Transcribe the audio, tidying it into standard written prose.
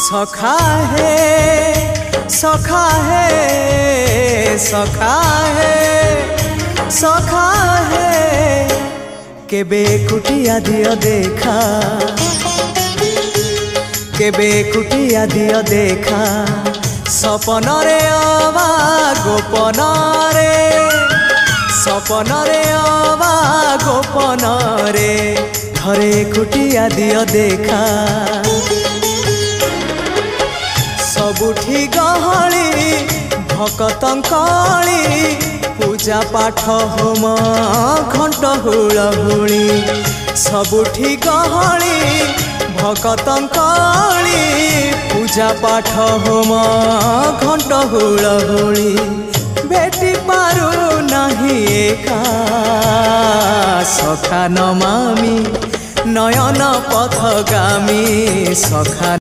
सखा है सखा है सखा है सखा है केबे कुटिया दियो देखा केबे कुटिया दियो देखा सपन रे अबा गोपन रे सपन रे अबा गोपन रे घरे कुटिया दियो देखा सबुठी गहली भकतंकली पूजा पाठ होम घंट हुलहुली सबुठी गहली भकतंकली पूजा पाठ होम घंट हुलहुली भेटी पारु नहीं एका सखा नमामि नयन पथगामी सखा।